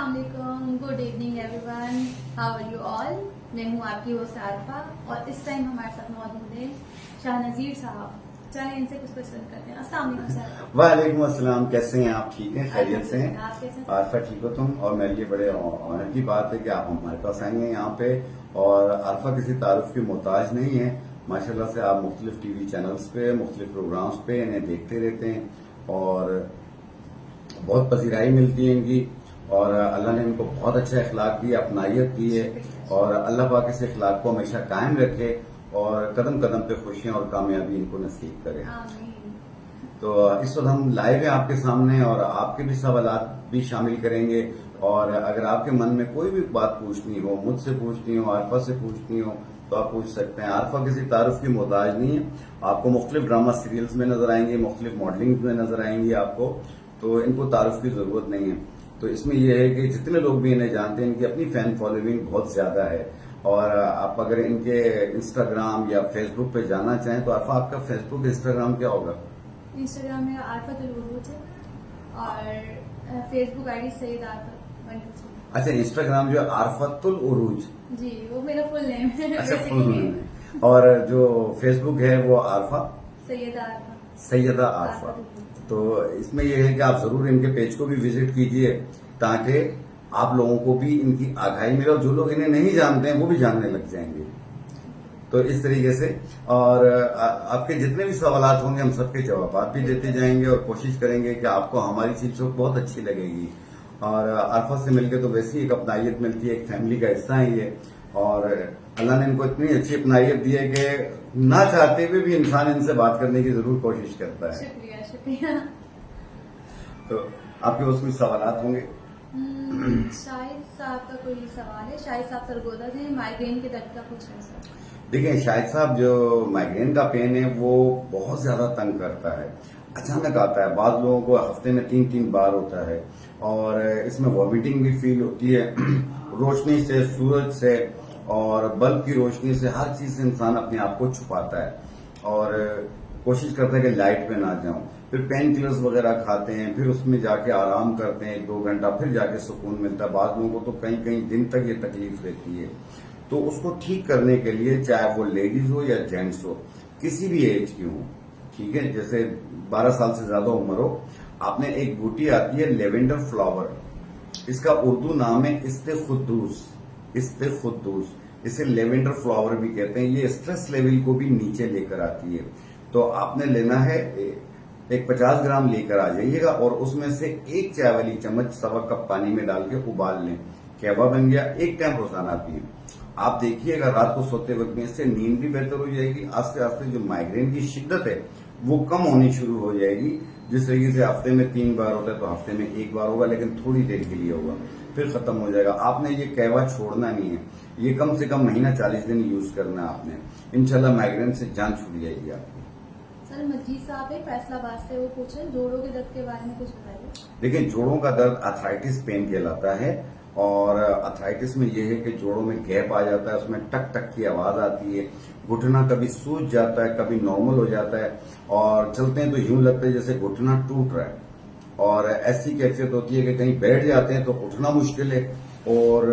अस्सलाम वालेकुम, good evening everyone, how are you all. मैं हूँ आपकी होस्ट आरफा और इस टाइम हमारे साथ मौजूद हैं शाहनज़ीर साहब। चलिए इनसे कुछ क्वेश्चन करते हैं। अस्सलाम वालेकुम सर। वालेकुम अस्सलाम, कैसे हैं आप? ठीक हैं, खैरियत से हैं? आप कैसे हैं? आरफा ठीक हो तुम? और मेरे लिए बड़े ऑनर की बात है कि आप हमारे पास आएंगे यहाँ पे। और आरफा किसी तारुफ की मोहताज नहीं है। माशाल्लाह से आप मुख्तलिफ टीवी चैनल्स पे, मुख्तलिफ प्रोग्राम्स पे इन्हें देखते रहते हैं और बहुत पजीराई मिलती है इनकी। और अल्लाह ने इनको बहुत अच्छा इखलाक दिया, अपनाइयत दी है। और अल्लाह पाक इस इखलाक को हमेशा कायम रखे और कदम कदम पे खुशियां और कामयाबी इनको नसीब करे। आमीन। तो इस वक्त हम लाइव हैं आपके सामने और आपके भी सवालात भी शामिल करेंगे। और अगर आपके मन में कोई भी बात पूछनी हो, मुझसे पूछनी हो, आरफा से पूछनी हो, तो आप पूछ सकते हैं। आरफा किसी तारुफ की मोहताज नहीं है। आपको मुख्तलिफ ड्रामा सीरियल्स में नजर आएंगे, मुख्तलिफ मॉडलिंग में नजर आएंगी आपको, तो इनको तारुफ की जरूरत नहीं है। तो इसमें यह है कि जितने लोग भी इन्हें जानते हैं, इनकी अपनी फैन फॉलोइंग बहुत ज्यादा है। और आप अगर इनके इंस्टाग्राम या फेसबुक पे जाना चाहें तो आरफा आपका फेसबुक इंस्टाग्राम क्या होगा? इंस्टाग्राम में आरफा तुलूरूज है और फेसबुक आईडी सईद आरफा 123। अच्छा, इंस्टाग्राम जो आरफतुल उरूज, जी वो मेरा फुल नेम है। अच्छा फुल नेम है। और जो फेसबुक है वो आरफा सैयदा आरफा। तो इसमें यह है कि आप जरूर इनके पेज को भी विजिट कीजिए ताकि आप लोगों को भी इनकी आगाही मिले और जो लोग इन्हें नहीं जानते हैं वो भी जानने लग जाएंगे। तो इस तरीके से और आपके जितने भी सवालात होंगे हम सबके जवाब भी देते जाएंगे और कोशिश करेंगे कि आपको हमारी चीज जो बहुत अच्छी लगेगी। और आरफा से मिलकर तो वैसे ही एक अपनाइयत मिलती है, एक फैमिली का हिस्सा है ये। और अल्लाह ने इनको इतनी अच्छी अपनाइयत दी है कि ना चाहते हुए भी इंसान इनसे बात करने की जरूर कोशिश करता है। शुक्रिया शुक्रिया। तो आपके उसमें सवालात होंगे? शाहिद साहब का कोई सवाल है। शाहिद साहब सरगोदा से माइग्रेन के दर्द का पूछ रहे हैं सर। देखिए शाहिद साहब, जो माइग्रेन का पेन है वो बहुत ज्यादा तंग करता है, अचानक आता है। बाद लोगों को हफ्ते में 3-3 बार होता है और इसमें वॉमिटिंग भी फील होती है। रोशनी से, सूरज से और बल्ब की रोशनी से, हर चीज से इंसान अपने आप को छुपाता है और कोशिश करता है कि लाइट पे ना जाऊं। फिर पेन किलर्स वगैरह खाते हैं, फिर उसमें जाके आराम करते हैं 2 घंटा, फिर जाके सुकून मिलता है। बाद लोगों को तो कई कई दिन तक ये तकलीफ रहती है। तो उसको ठीक करने के लिए, चाहे वो लेडीज हो या जेंट्स हो, किसी भी एज की हो, ठीक है, जैसे 12 साल से ज्यादा उम्र हो, आपने एक बूटी आती है लेवेंडर फ्लावर, इसका उर्दू नाम है इस्तेखुद्दूस। इसे लेवेंडर फ्लावर भी कहते हैं। ये स्ट्रेस लेवल को भी नीचे लेकर आती है। तो आपने लेना है, एक 50 ग्राम लेकर आ जाइएगा और उसमें से 1 चाय वाली चम्मच 1.25 कप पानी में डाल के उबाल लें। कहवा बन गया। 1 टाइम रोजाना पिए। आप देखिएगा रात को सोते वक्त में इससे नींद भी बेहतर हो जाएगी। आस्ते आस्ते जो माइग्रेन की शिद्दत है वो कम होनी शुरू हो जाएगी। जिस तरीके से हफ्ते में 3 बार होता है तो हफ्ते में 1 बार होगा, लेकिन थोड़ी देर के लिए होगा, फिर खत्म हो जाएगा। आपने ये कहवा छोड़ना नहीं है। ये कम से कम महीना 40 दिन यूज करना है आपने। इंशाल्लाह माइग्रेन से जान छूट जाएगी आपकी। सर मजीद साहब है फैसलाबाद से, वो पूछे जोड़ों के दर्द के बारे में कुछ बताइए। देखिए, जोड़ों का दर्द अर्थराइटिस पेन कहलाता है। और अर्थराइटिस में यह है कि जोड़ों में गैप आ जाता है, उसमें टक टक की आवाज आती है, घुटना कभी सूज जाता है, कभी नॉर्मल हो जाता है और चलते हैं तो यूं लगता है जैसे घुटना टूट रहा है। और ऐसी कैफियत होती है कि कहीं बैठ जाते हैं तो उठना मुश्किल है और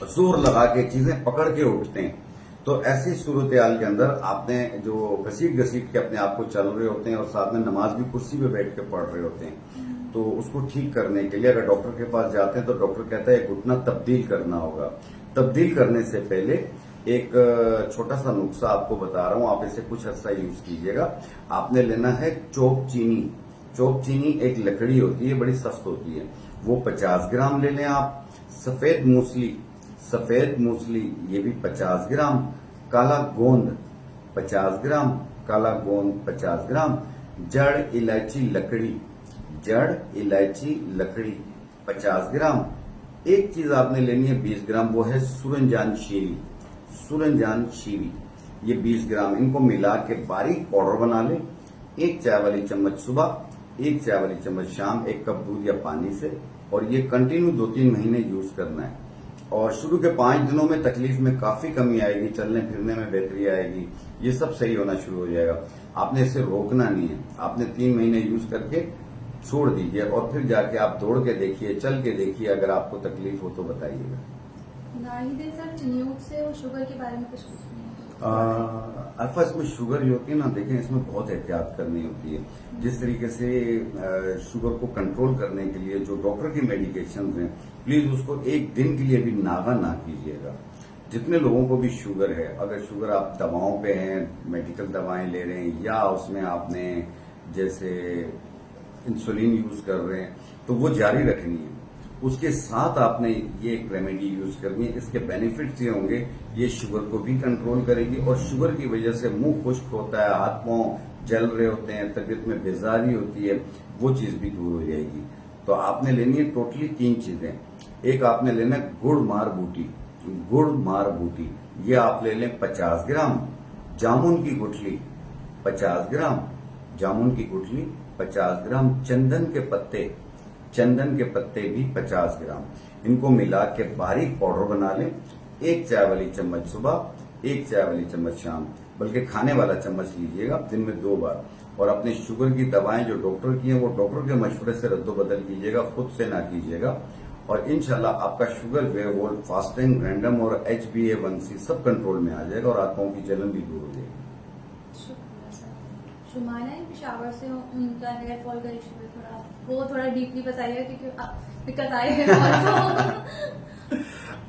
जोर लगा के चीजें पकड़ के उठते हैं। तो ऐसी सूरत हाल के अंदर आपने जो घसीट घसीट के अपने आप को चल रहे होते हैं और साथ में नमाज भी कुर्सी पे बैठ के पढ़ रहे होते हैं, तो उसको ठीक करने के लिए अगर डॉक्टर के पास जाते हैं तो डॉक्टर कहता है घुटना तब्दील करना होगा। तब्दील करने से पहले एक छोटा सा नुस्खा आपको बता रहा हूं, आप इसे कुछ अर्सा यूज कीजिएगा। आपने लेना है चोक चीनी। चोक चीनी एक लकड़ी होती है, बड़ी सख्त होती है, वो 50 ग्राम ले लें आप। सफेद मूसली ये भी 50 ग्राम। काला गोंद 50 ग्राम। 50 ग्राम। जड़ इलायची लकड़ी 50 ग्राम। एक चीज आपने लेनी है 20 ग्राम, वो है सूरजजान शीरी, ये 20 ग्राम। इनको मिला के बारीक पाउडर बना लें। 1 चाय वाली चम्मच सुबह, 1 चाय वाली चम्मच शाम, 1 कप दूध या पानी से। और ये कंटिन्यू 2-3 महीने यूज करना है। और शुरू के 5 दिनों में तकलीफ में काफी कमी आएगी, चलने फिरने में बेहतरी आएगी, ये सब सही होना शुरू हो जाएगा। आपने इसे रोकना नहीं है। आपने 3 महीने यूज करके छोड़ दीजिए और फिर जाके आप दौड़ के देखिए, चल के देखिए, अगर आपको तकलीफ हो तो बताइएगा। नाहिद सर, चिन्यूट से वो शुगर के बारे में कुछ पूछना है। अल्फा, इसमें शुगर जो होती है ना, देखें इसमें बहुत एहतियात करनी होती है। जिस तरीके से शुगर को कंट्रोल करने के लिए जो डॉक्टर की मेडिकेशन हैं, प्लीज उसको एक दिन के लिए भी नागा ना कीजिएगा। जितने लोगों को भी शुगर है, अगर शुगर आप दवाओं पे हैं, मेडिकल दवाएं ले रहे हैं या उसमें आपने जैसे इंसुलिन यूज कर रहे हैं, तो वो जारी रखनी है। उसके साथ आपने ये एक रेमेडी यूज करनी है। इसके बेनिफिट्स ये होंगे, ये शुगर को भी कंट्रोल करेगी और शुगर की वजह से मुंह खुश्क होता है, हाथ पांव जल रहे होते हैं, तबीयत में बेजारी होती है, वो चीज भी दूर हो जाएगी। तो आपने लेनी है टोटली 3 चीजें। एक आपने लेना है गुड़ मार बूटी, ये आप ले लें 50 ग्राम। जामुन की गुठली 50 ग्राम, जामुन की गुठली 50 ग्राम। चंदन के पत्ते भी 50 ग्राम। इनको मिला के बारीक पाउडर बना लें। 1 चाय वाली चम्मच सुबह, 1 चाय वाली चम्मच शाम, बल्कि खाने वाला चम्मच लीजिएगा दिन में 2 बार। और अपने शुगर की दवाएं जो डॉक्टर की हैं, वो डॉक्टर के मशवरे से रद्दोबदल कीजिएगा, खुद से ना कीजिएगा। और इंशाल्लाह आपका शुगर जो है वो फास्टिंग, रैंडम और HbA1c सब कंट्रोल में आ जाएगा और आंखों की जलन भी दूर हो जाएगी। शुक्रिया सर। शुमाना है पेशावर से, उनका हेयर फॉल का इशू है, थोड़ा डीपली बताइए क्योंकि बिकॉज आई है।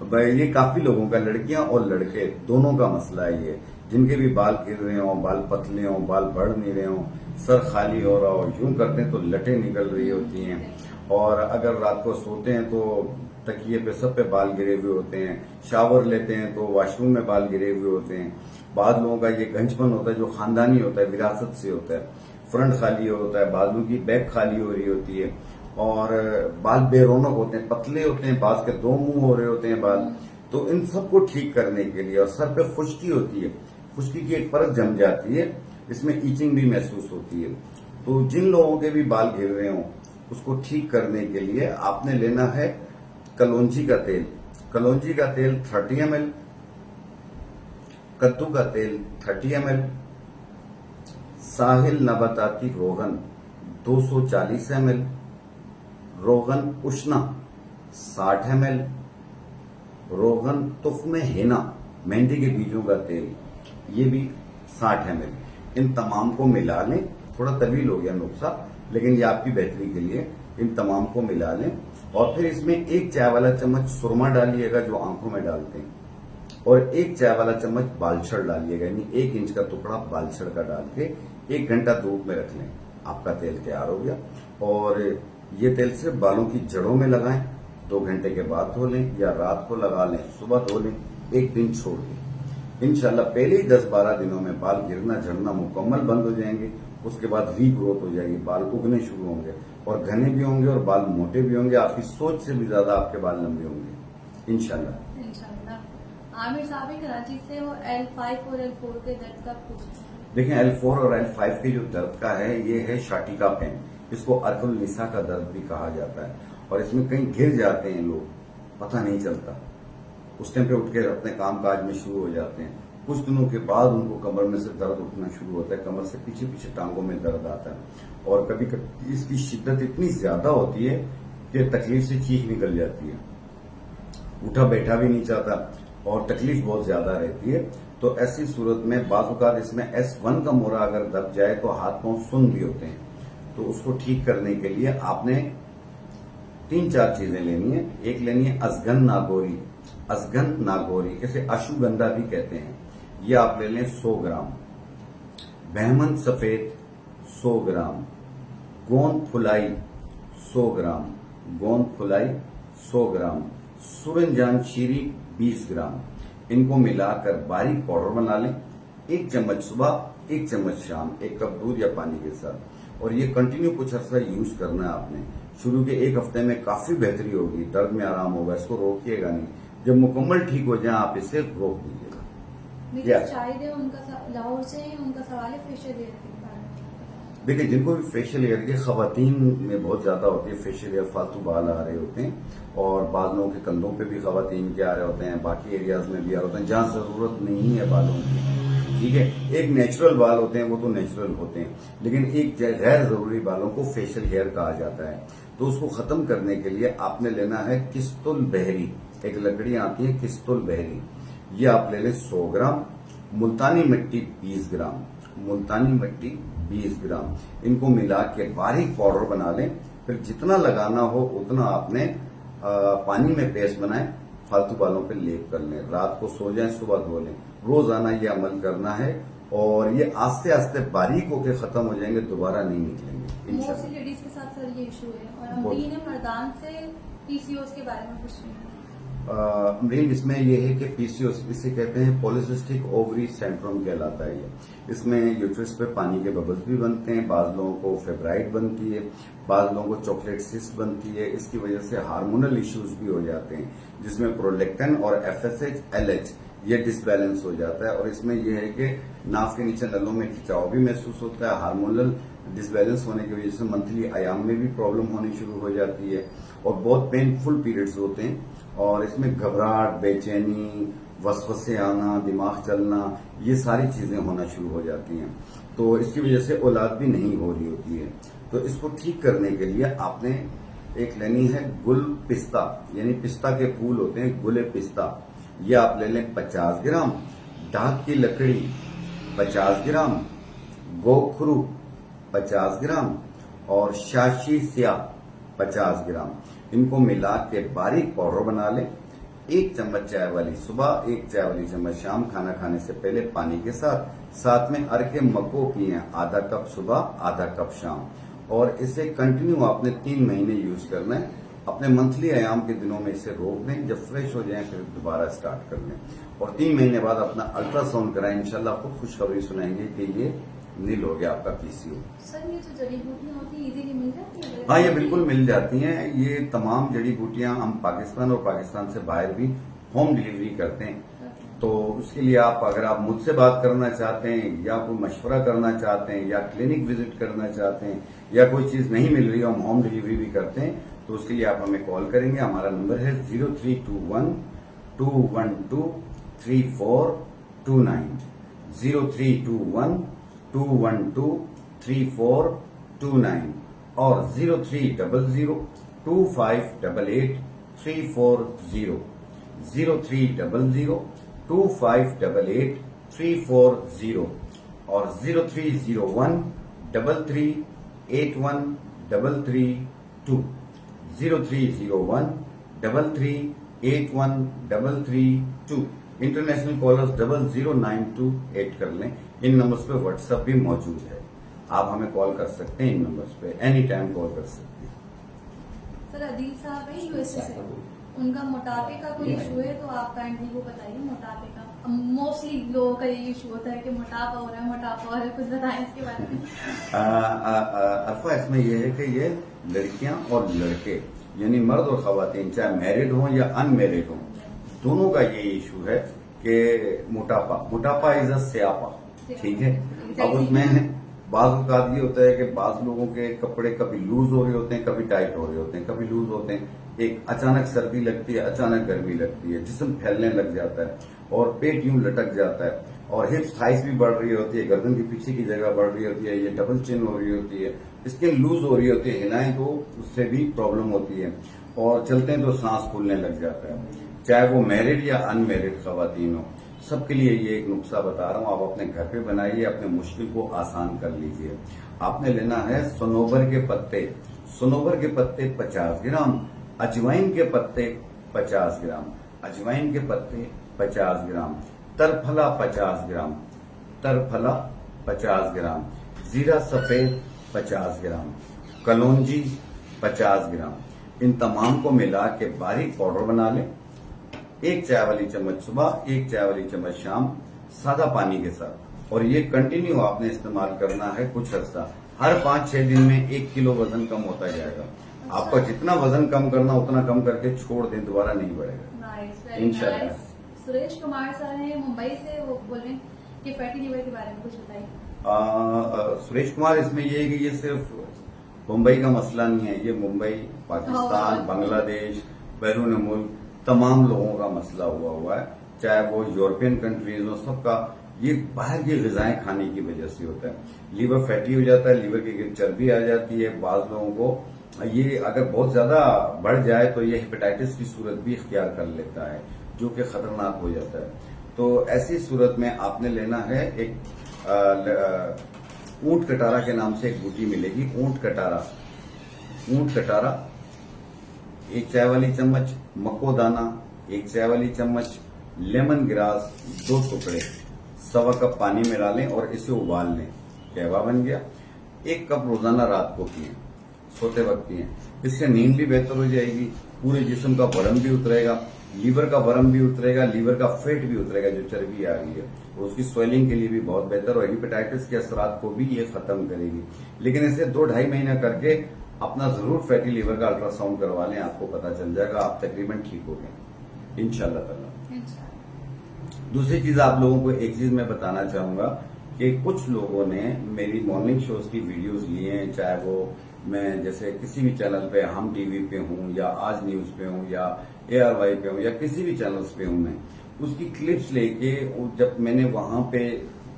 भाई ये काफी लोगों का, लड़कियां और लड़के दोनों का मसला है ये। जिनके भी बाल गिर रहे हो, बाल पतले हो, बाल बढ़ नहीं रहे हो, सर खाली हो रहा हो, यूं करते हैं तो लटें निकल रही होती हैं। और अगर रात को सोते हैं तो तकिए पे सब पे बाल गिरे हुए होते हैं। शावर लेते हैं तो वॉशरूम में बाल गिरे हुए होते हैं। बाद लोगों का ये गंजपन होता है जो खानदानी होता है, विरासत से होता है। फ्रंट खाली होता है, बाजू की बैक खाली हो रही होती है और बाल बेरौनक होते हैं, पतले होते हैं, बाज के 2 मुंह हो रहे होते हैं बाल। तो इन सबको ठीक करने के लिए, और सर पे खुश्की होती है, खुश्की की एक परत जम जाती है, इसमें ईचिंग भी महसूस होती है। तो जिन लोगों के भी बाल गिर रहे हो उसको ठीक करने के लिए आपने लेना है कलौंजी का तेल। कलौंजी का तेल 30 ml, कद्दू का तेल 30 ml, साहिल नबाताती रोगन 240 ml, रोगन उष्णा 60 ml, रोगन तुफ्म हेना मेहंदी के बीजों का तेल ये भी 60 ml। इन तमाम को मिला लें। थोड़ा तवील हो गया नुस्खा, लेकिन ये आपकी बेहतरी के लिए। इन तमाम को मिला लें और फिर इसमें 1 चाय वाला चम्मच सुरमा डालिएगा जो आंखों में डालते हैं, और 1 चाय वाला चम्मच बालछड़ डालिएगा, यानी 1 इंच का टुकड़ा बालछड़ का डाल के 1 घंटा धूप में रख लें। आपका तेल तैयार हो गया। और ये तेल सिर्फ बालों की जड़ों में लगाएं, 2 घंटे के बाद धो लें या रात को लगा लें, सुबह धो लें, 1 दिन छोड़ दें। इंशाल्लाह पहले ही 10-12 दिनों में बाल गिरना झड़ना मुकम्मल बंद हो जाएंगे। उसके बाद रीग्रोथ हो जाएगी, बाल उगने शुरू होंगे और घने भी होंगे और बाल मोटे भी होंगे। आपकी सोच से भी ज्यादा आपके बाल लंबे होंगे इंशाल्लाह। आमिर साहब ही कराची से, वो L5 और L4 के दर्द का पूछ रहे हैं। देखें, L4 और L5 के जो दर्द का है, ये है शाटिका पेन। इसको अर्कुल निसा का दर्द भी कहा जाता है। और इसमें कहीं गिर जाते हैं लोग, पता नहीं चलता, उस टाइम पे उठ के अपने काम काज में शुरू हो जाते हैं। कुछ दिनों के बाद उनको कमर में से दर्द उठना शुरू होता है, कमर से पीछे पीछे टांगों में दर्द आता है। और कभी कभी इसकी शिद्दत इतनी ज्यादा होती है कि तकलीफ से चीख निकल जाती है, उठा बैठा भी नहीं चाहता और तकलीफ बहुत ज्यादा रहती है। तो ऐसी सूरत में बाज़ इसमें S1 का मोरा अगर दब जाए तो हाथ पांव सुन्न भी होते हैं। तो उसको ठीक करने के लिए आपने 3-4 चीजें लेनी है। एक लेनी है अजगन नागौरी, इसे अश्वगंधा भी कहते हैं। ये आप ले लें 100 ग्राम। बहमन सफेद 100 ग्राम। गोंद फुलाई 100 ग्राम। सुरनजान शीरी 20 ग्राम। इनको मिलाकर बारीक पाउडर बना लें। 1 चम्मच सुबह, 1 चम्मच शाम, 1 कप दूध या पानी के साथ। और ये कंटिन्यू कुछ अर्सा यूज करना है आपने। शुरू के 1 हफ्ते में काफी बेहतरी होगी, दर्द में आराम होगा, इसको रोकिएगा नहीं। जब मुकम्मल ठीक हो जाए आप इसे रोक दीजिएगा। शाहिद है उनका, लाहौर से है, उनका सवाल है फेशियल हेयर के बारे में। देखिए, जिनको भी फेशियल हेयर की खवातीन में बहुत ज्यादा होती है, फेशियल हेयर फालतू बाल आ रहे होते हैं और बाद लोगों के कंधों पे भी खवातीन के आ रहे होते हैं, बाकी एरियाज में भी आ रहे होते हैं जहां जरूरत नहीं है बालों की। ठीक है, एक नेचुरल बाल होते हैं वो तो नेचुरल होते हैं, लेकिन एक गैर जरूरी बालों को फेशियल हेयर कहा जाता है। तो उसको खत्म करने के लिए आपने लेना है किस्तुल बहरी, एक लकड़ी आती है किस्तुल बहरी, ये आप ले लें 100 ग्राम, मुल्तानी मिट्टी 20 ग्राम, मुल्तानी मिट्टी 20 ग्राम, इनको मिला के बारीक पाउडर बना लें। फिर जितना लगाना हो उतना आपने पानी में पेस्ट बनाएं, फालतू बालों पे लेप कर लें, रात को सो जाएं सुबह धो लें। रोजाना ये अमल करना है और ये आस्ते आस्ते बारीक होके खत्म हो जाएंगे, दोबारा नहीं निकलेंगे इंशाल्लाह। मोस्टली लेडीज के साथ सर ये इशू है, और अमरीन मर्दान से पीसीओएस के बारे में कुछ नहीं। अमरीन इसमें ये है कि पीसीओएस इसे कहते हैं पॉलिसिस्टिक ओवरी सिंड्रोम कहलाता है ये। इसमें यूट्रस पे पानी के बबल्स भी बनते हैं, बाज लोगों को फेब्राइड बनती है, बाज लोगों को चॉकलेट सिस्ट बनती है। इसकी वजह से हार्मोनल इश्यूज भी हो जाते हैं, जिसमें प्रोलेक्टिन और एफएसएच एलएच ये डिसबैलेंस हो जाता है। और इसमें यह है कि नाक के नीचे नलों में खिंचाव भी महसूस होता है। हार्मोनल डिसबैलेंस होने की वजह से मंथली आयाम में भी प्रॉब्लम होनी शुरू हो जाती है और बहुत पेनफुल पीरियड्स होते हैं। और इसमें घबराहट, बेचैनी, वसवसे आना, दिमाग चलना, ये सारी चीजें होना शुरू हो जाती हैं। तो इसकी वजह से औलाद भी नहीं हो रही होती है। तो इसको ठीक करने के लिए आपने एक लेनी है गुल पिस्ता, यानी पिस्ता के फूल होते हैं, गुले पिस्ता, ये आप ले लें 50 ग्राम, डाक की लकड़ी 50 ग्राम, गोखरू 50 ग्राम और शाशी स्या 50 ग्राम। इनको मिला के बारीक पाउडर बना लें। 1 चम्मच चाय वाली सुबह, 1 चाय वाली चम्मच शाम, खाना खाने से पहले पानी के साथ में अर के मको पिए, आधा कप सुबह, आधा कप शाम। और इसे कंटिन्यू आपने 3 महीने यूज करना है। अपने मंथली आयाम के दिनों में इसे रोक दें, जब फ्रेश हो जाए फिर दोबारा स्टार्ट कर लें। और 3 महीने बाद अपना अल्ट्रासाउंड कराएं, इंशाल्लाह आपको खुशखबरी सुनाएंगे कि ये नील हो गया आपका पीसीओ। सर ये जो जड़ी बूटियां होती है इजीली मिल जाती है? हाँ, ये बिल्कुल मिल जाती हैं। ये तमाम जड़ी बूटियां हम पाकिस्तान और पाकिस्तान से बाहर भी होम डिलीवरी करते हैं। तो उसके लिए अगर आप मुझसे बात करना चाहते हैं या कोई मशवरा करना चाहते हैं या क्लिनिक विजिट करना चाहते हैं या कोई चीज नहीं मिल रही, हम होम डिलीवरी भी करते हैं, तो उसके लिए आप हमें कॉल करेंगे। हमारा नंबर है 0321 212 3429, 0321 212 3429 और 0300 2588 340, 0300 2588 340 और 0301 3381 332, 0301 3381 332। इंटरनेशनल कॉलर्स 00928 कर लें। इन नंबर्स पे व्हाट्सएप भी मौजूद है, आप हमें कॉल कर सकते हैं। इन नंबर्स पे एनी टाइम कॉल कर सकते हैं। सर अदील साहब है यूएसए से, उनका मोटापे का कोई इशू है तो आप काइंडली वो बताइए। मोटापे का मोस्टली लोगों का ये इशू होता है कि मोटापा हो रहा है, मोटापा हो रहा है, कुछ बताएं इसके बारे में। अरफा, इसमें यह है कि ये लड़कियां और लड़के यानी मर्द और खवातीन चाहे मैरिड हों या अनमैरिड हों, दोनों का ये इशू है कि मोटापा इज अ स्यापा, ठीक है। अब उसमें बाज औकात ये होता है कि बाज लोगों के कपड़े कभी लूज हो रहे होते हैं, कभी टाइट हो रहे होते हैं, कभी लूज होते हैं। एक अचानक सर्दी लगती है, अचानक गर्मी लगती है, जिस्म फैलने लग जाता है और पेट यूं लटक जाता है और हिप्स थाइस भी बढ़ रही होती है, गर्दन के पीछे की जगह बढ़ रही होती है, ये डबल चिन हो रही होती है, स्किन लूज हो रही होती है, हिलाएं तो उससे भी प्रॉब्लम होती है और चलते हैं तो सांस फूलने लग जाता है। चाहे वो मैरिड या अनमैरिड खवातीन हो, सबके लिए ये एक नुस्खा बता रहा हूँ, आप अपने घर पे बनाइए, अपने मुश्किल को आसान कर लीजिए। आपने लेना है सनोबर के पत्ते, सनोबर के पत्ते 50 ग्राम, अजवाइन के पत्ते 50 ग्राम, अजवाइन के पत्ते 50 ग्राम, तरफला 50 ग्राम, तरफला 50 ग्राम, जीरा सफेद 50 ग्राम, कलौंजी 50 ग्राम। इन तमाम को मिला के बारीक पाउडर बना लें। 1 चाय वाली चम्मच सुबह, 1 चाय वाली चम्मच शाम, सादा पानी के साथ। और ये कंटिन्यू आपने इस्तेमाल करना है कुछ अर्सा। हर 5-6 दिन में 1 किलो वजन कम होता जाएगा। आपका जितना वजन कम करना उतना कम करके छोड़ दें, दोबारा नहीं बढ़ेगा इंशाल्लाह। सुरेश कुमार सर हैं मुंबई से, वो बोल रहे हैं कि फैटी लिवर के बारे में कुछ बताइए। सुरेश कुमार, इसमें ये है कि ये सिर्फ मुंबई का मसला नहीं है, ये मुंबई, पाकिस्तान, बांग्लादेश, बैरून मुल्क तमाम लोगों का मसला हुआ है। चाहे वो यूरोपियन कंट्रीज हो, सबका ये बाहर की ग़िज़ाएं खाने की वजह से होता है। लीवर फैटी हो जाता है, लीवर की चर्बी आ जाती है। बाज़ लोगों को ये अगर बहुत ज्यादा बढ़ जाए तो ये हेपेटाइटिस की सूरत भी इख्तियार कर लेता है, जो कि खतरनाक हो जाता है। तो ऐसी सूरत में आपने लेना है एक ऊंट कटारा के नाम से एक बूटी मिलेगी। ऊंट कटारा 1 चाय वाली चम्मच, मक्को दाना 1 चाय वाली चम्मच, लेमन ग्रास 2 टुकड़े, 1.25 कप पानी में डालें और इसे उबाल लें। कहवा बन गया। 1 कप रोजाना रात को पिएं, सोते वक्त पिएं। इससे नींद भी बेहतर हो जाएगी, पूरे जिस्म का वरम भी उतरेगा, लीवर का वरम भी उतरेगा, लीवर का फैट भी उतरेगा जो चर्बी आ रही है, और उसकी स्वेलिंग के लिए भी बहुत बेहतर, और हेपेटाइटिस के असरात को भी ये खत्म करेगी। लेकिन इसे 2-2.5 महीना करके अपना जरूर फैटी लीवर का अल्ट्रासाउंड करवा लें, आपको पता चल जाएगा, आप तकरीबन ठीक हो गए इंशाल्लाह ताला। दूसरी चीज आप लोगों को एक चीज मैं बताना चाहूंगा कि कुछ लोगों ने मेरी मॉर्निंग शोज की वीडियोस लिए हैं, चाहे वो मैं जैसे किसी भी चैनल पे, हम टीवी पे हूं या आज न्यूज पे हूं या ARY पे हूं या किसी भी चैनल्स पे हूं, मैं उसकी क्लिप्स लेके जब मैंने वहां पे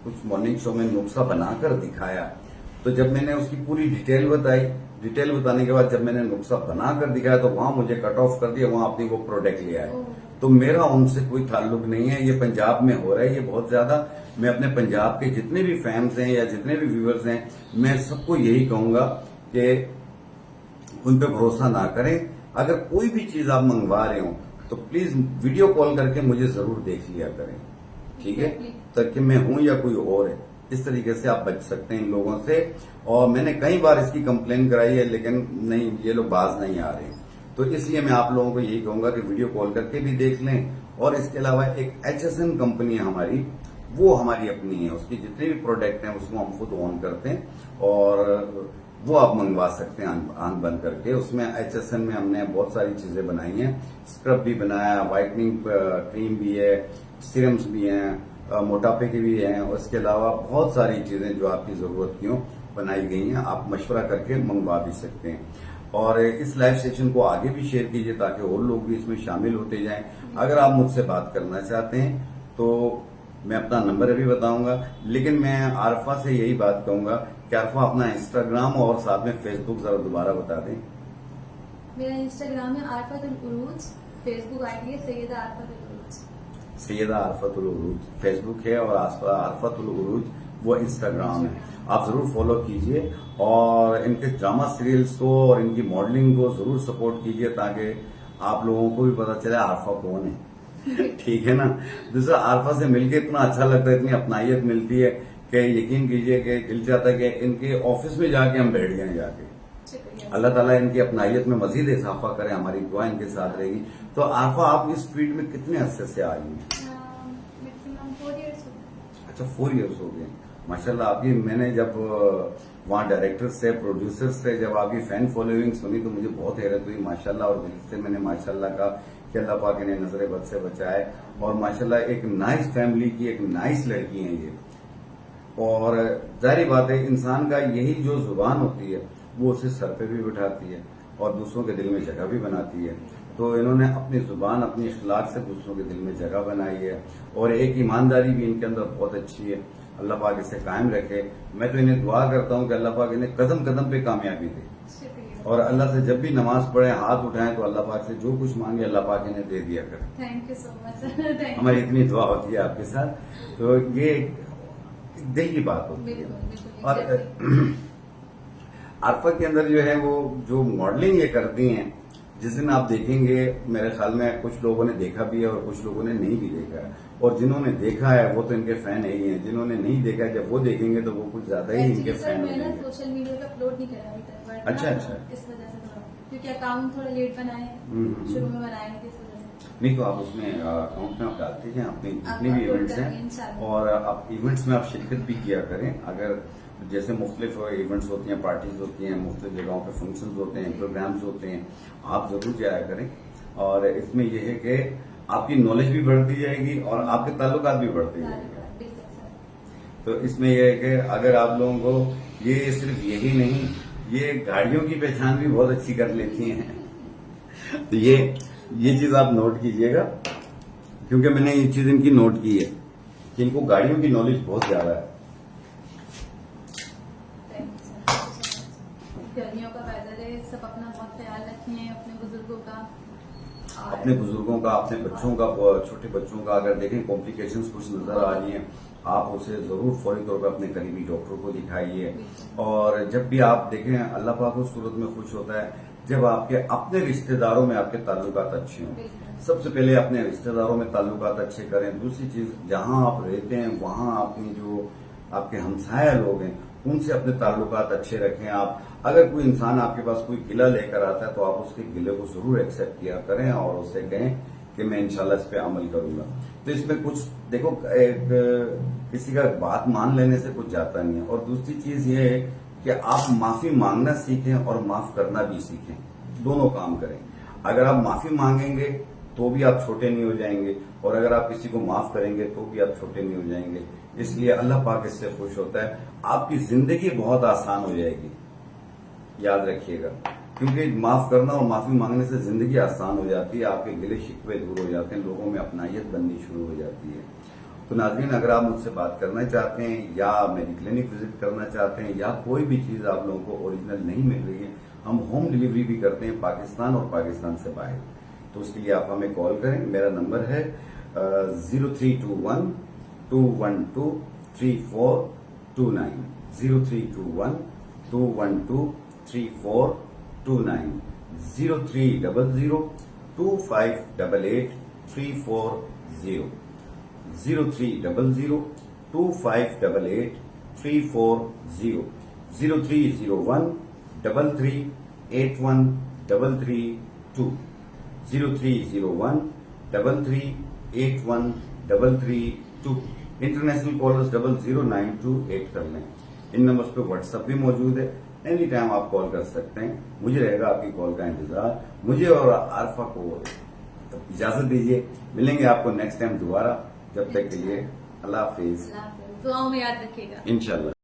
कुछ मॉर्निंग शो में नुस्खा बनाकर दिखाया, तो जब मैंने उसकी पूरी डिटेल बताई, डिटेल बताने के बाद जब मैंने नुस्खा बनाकर दिखाया तो वहां मुझे कट ऑफ कर दिया, वहां अपनी वो प्रोडक्ट ले आए। तो मेरा उनसे कोई ताल्लुक नहीं है, ये पंजाब में हो रहा है ये बहुत ज्यादा। मैं अपने पंजाब के जितने भी फैंस हैं या जितने भी व्यूअर्स हैं, मैं सबको यही कहूंगा कि उन पे भरोसा ना करें। अगर कोई भी चीज आप मंगवा रहे हो तो प्लीज वीडियो कॉल करके मुझे जरूर देख लिया करें, ठीक है, ताकि मैं हूं या कोई और है। इस तरीके से आप बच सकते हैं इन लोगों से। और मैंने कई बार इसकी कंप्लेन कराई है, लेकिन नहीं, ये लोग बाज नहीं आ रहे। तो इसलिए मैं आप लोगों को यही कहूंगा कि वीडियो कॉल करके भी देख लें। और इसके अलावा एक HSN कंपनी है हमारी, वो हमारी अपनी है, उसकी जितने भी प्रोडक्ट हैं उसको हम खुद ऑन करते हैं और वो आप मंगवा सकते हैं आंख बंद करके। उसमें HSN में हमने बहुत सारी चीजें बनाई हैं, स्क्रब भी बनाया, व्हाइटनिंग क्रीम भी है, सीरम्स भी हैं, मोटापे के भी हैं, और इसके अलावा बहुत सारी चीजें जो आपकी जरूरत की हो बनाई गई हैं। आप मशवरा करके मंगवा भी सकते हैं। और इस लाइव सेशन को आगे भी शेयर कीजिए ताकि और लोग भी इसमें शामिल होते जाएं। अगर आप मुझसे बात करना चाहते हैं तो मैं अपना नंबर अभी बताऊंगा, लेकिन मैं आरफा से यही बात कहूंगा कि आरफा अपना इंस्टाग्राम और साथ में फेसबुक जरा दोबारा बता दें। मेरा इंस्टाग्राम है आरफातुल उरूज, फेसबुक आईडी है सैयदा आरफातुल उरूज। सैयदा आरफातुल उरूज फेसबुक है और आरफातुल उरूज वो इंस्टाग्राम है। आप जरूर फॉलो कीजिए और इनके ड्रामा सीरियल्स को और इनकी मॉडलिंग को जरूर सपोर्ट कीजिए ताकि आप लोगों को भी पता चले आरफा कौन है। ठीक है ना। दूसरा, आरफा से मिलके इतना अच्छा लगता है, इतनी अपनाइयत मिलती है कि यकीन कीजिए कि दिल चाहता है कि इनके ऑफिस में जाके हम बैठ जाएं जाके। अल्लाह ताला इनकी अपनाइयत में मजीद इजाफा करे, हमारी दुआ इनके साथ रहेगी। तो आरफा, आप इस फील्ड में कितने अरसे से आ रही हैं? Maximum 4 years. अच्छा, 4 इयर्स हो गए माशाल्लाह। आपकी मैंने जब वहाँ डायरेक्टर से, प्रोड्यूसर से जब आपकी फैन फॉलोइंग सुनी तो मुझे बहुत हैरत हुई माशाल्लाह, और दिल से मैंने माशाल्लाह कहा कि अल्लाह पाक इन्हें नजर बद से बचाए। और माशाल्लाह एक नाइस फैमिली की एक नाइस लड़की है ये। और जाहिर बात है, इंसान का यही जो जुबान होती है वो उसे सर पे भी बिठाती है और दूसरों के दिल में जगह भी बनाती है। तो इन्होंने अपनी जुबान, अपनी इखलाक से दूसरों के दिल में जगह बनाई है, और एक ईमानदारी भी इनके अंदर बहुत अच्छी है। अल्लाह पाक इसे कायम रखे। मैं तो इन्हें दुआ करता हूँ कि अल्लाह पाक इन्हें कदम कदम पे कामयाबी दे, और अल्लाह से जब भी नमाज पढ़े, हाथ उठाएं तो अल्लाह पाक से जो कुछ मांगे अल्लाह पाक इन्हें दे दिया करे। Thank you so much. हमारी इतनी दुआ होती है आपके साथ। तो ये दिल की बात होती है। और आरफा के अंदर जो है वो जो मॉडलिंग ये करती हैं, जिस दिन आप देखेंगे, मेरे ख्याल में कुछ लोगों ने देखा भी है और कुछ लोगों ने नहीं भी देखा है। और जिन्होंने देखा है वो तो इनके फैन ही हैं, जिन्होंने नहीं देखा है जब वो देखेंगे तो वो कुछ ज्यादा ही इनके फैन हो मैंने जाएंगे। सोशल मीडिया पे अपलोड नहीं करा अभी तक। अच्छा अच्छा। इस वजह से थोड़ा, क्योंकि अकाउंट थोड़ा लेट बनाए हैं, शुरू में बनाए नहीं थे, इस वजह से। नहीं, तो आप उसमें अकाउंट में आप डालते हैं अपने जितने भी upload इवेंट्स करेंगे हैं, इंशाल्लाह। और आप इवेंट्स में आप शिरकत भी किया करें। अगर जैसे मुख्तलिफ इवेंट्स होती हैं, पार्टीज होती हैं, मुख्तलिफ जगहों पे फंक्शंस होते हैं, प्रोग्राम्स होते हैं, आप जरूर जाया करें। और इसमें यह है कि आपकी नॉलेज भी बढ़ती जाएगी और आपके ताल्लुकात भी बढ़ते जाएंगे। तो इसमें यह है कि अगर आप लोगों को ये सिर्फ यही नहीं, ये गाड़ियों की पहचान भी बहुत अच्छी कर लेती हैं। तो ये चीज आप नोट कीजिएगा, क्योंकि मैंने ये चीज इनकी नोट की है। जिनको गाड़ियों की नॉलेज बहुत ज्यादा है। Thank you, sir. Thank you so much. गर्मियों का वेदर है, सब अपना बहुत ख्याल रखें, अपने बुजुर्गों का और अपने बुजुर्गों का, अपने बच्चों का, छोटे बच्चों का अगर देखें कॉम्प्लिकेशंस कुछ नजर आ रही हैं, आप उसे जरूर फौरी तौर पर अपने करीबी डॉक्टर को दिखाइए। और जब भी आप देखें, अल्लाह पाक उस सूरत में खुश होता है जब आपके अपने रिश्तेदारों में आपके ताल्लुकात अच्छे हों। सबसे पहले अपने रिश्तेदारों में ताल्लुकात अच्छे करें। दूसरी चीज, जहां आप रहते हैं वहां अपनी जो आपके हमसाया लोग हैं उनसे अपने ताल्लुकात अच्छे रखें। आप अगर कोई इंसान आपके पास कोई गिला लेकर आता है तो आप उसके गिले को जरूर एक्सेप्ट किया करें और उससे कहें कि मैं इंशाल्लाह इस पे अमल करूंगा। तो इसमें कुछ देखो, किसी का बात मान लेने से कुछ जाता नहीं है। और दूसरी चीज ये है कि आप माफी मांगना सीखें और माफ करना भी सीखें, दोनों काम करें। अगर आप माफी मांगेंगे तो भी आप छोटे नहीं हो जाएंगे, और अगर आप किसी को माफ करेंगे तो भी आप छोटे नहीं हो जाएंगे। इसलिए अल्लाह पाक इससे खुश होता है, आपकी जिंदगी बहुत आसान हो जाएगी, याद रखिएगा। क्योंकि माफ करना और माफी मांगने से जिंदगी आसान हो जाती है, आपके गिले शिकवे दूर हो जाते हैं, लोगों में अपनायत बननी शुरू हो जाती है। तो नाज़रीन, अगर आप मुझसे बात करना चाहते हैं या मेरी क्लिनिक विजिट करना चाहते हैं या कोई भी चीज आप लोगों को ओरिजिनल नहीं मिल रही है, हम होम डिलीवरी भी करते हैं पाकिस्तान और पाकिस्तान से बाहर। तो उसके लिए आप हमें कॉल करें। मेरा नंबर है 0321 212 3429, 0321 212 3429, 0300 2588 340, 0300 2588 340, 0301 3381 332, 0301 3381 332। इंटरनेशनल कॉलर्स 00928 कर लें। इन नंबर्स पे व्हाट्सएप भी मौजूद है, एनी टाइम आप कॉल कर सकते हैं। मुझे रहेगा आपकी कॉल का इंतजार। मुझे और आरफा को इजाजत दीजिए, मिलेंगे आपको नेक्स्ट टाइम दोबारा। जब तक के लिए अल्लाह हाफिज, दुआओं में याद रखिएगा इंशाल्लाह।